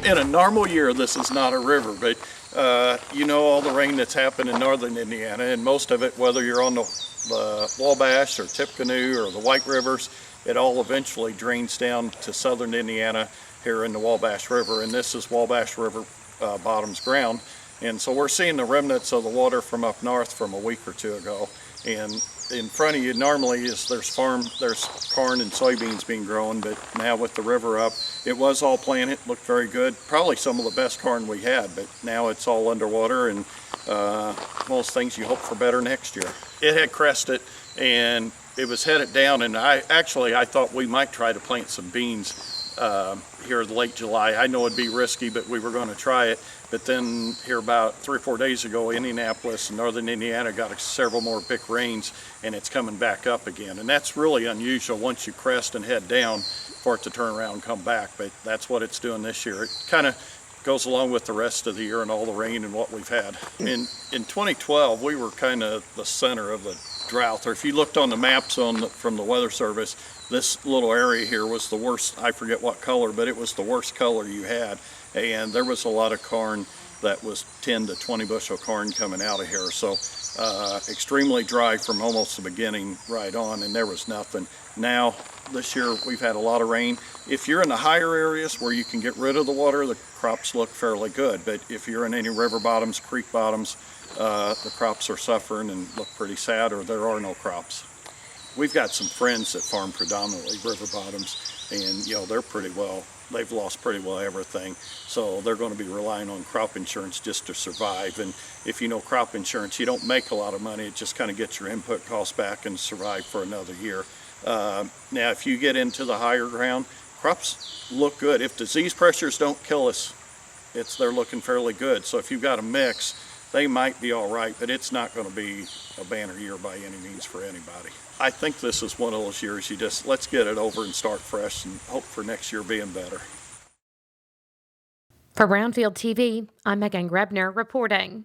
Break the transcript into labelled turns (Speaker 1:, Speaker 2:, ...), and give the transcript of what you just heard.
Speaker 1: In a normal year, this is not a river, but you know all the rain that's happened in northern Indiana, and most of it, whether you're on the Wabash or Tippecanoe or the White Rivers, it all eventually drains down to southern Indiana here in the Wabash River, and this is Wabash River bottoms ground. And so we're seeing the remnants of the water from up north from a week or two ago. And in front of you normally there's corn and soybeans being grown, but now with the river up, it was all planted, looked very good. Probably some of the best corn we had, but now it's all underwater, and most things you hope for better next year. It had crested and it was headed down, and I thought we might try to plant some beans here in late July. I know it'd be risky, but we were going to try it. But then here about 3 or 4 days ago, Indianapolis and northern Indiana got several more big rains, and it's coming back up again. And that's really unusual once you crest and head down for it to turn around and come back. But that's what it's doing this year. It kind of goes along with the rest of the year and all the rain and what we've had. In 2012, we were kind of the center of the drought. Or if you looked on the maps from the Weather Service, this little area here was the worst. I forget what color, but it was the worst color you had. And there was a lot of corn that was 10 to 20 bushel corn coming out of here. So extremely dry from almost the beginning right on, and there was nothing. Now, this year we've had a lot of rain. If you're in the higher areas where you can get rid of the water, the crops look fairly good. But if you're in any river bottoms, creek bottoms, the crops are suffering and look pretty sad, or there are no crops. We've got some friends that farm predominantly river bottoms, and you know, they've lost pretty well everything, so they're going to be relying on crop insurance just to survive. And if you know crop insurance, you don't make a lot of money. It just kind of gets your input costs back and survive for another year. Now if you get into the higher ground, crops look good. If disease pressures don't kill us, they're looking fairly good. So if you've got a mix, they might be all right, but it's not going to be a banner year by any means for anybody. I think this is one of those years let's get it over and start fresh and hope for next year being better.
Speaker 2: For Brownfield TV, I'm Meghan Grebner reporting.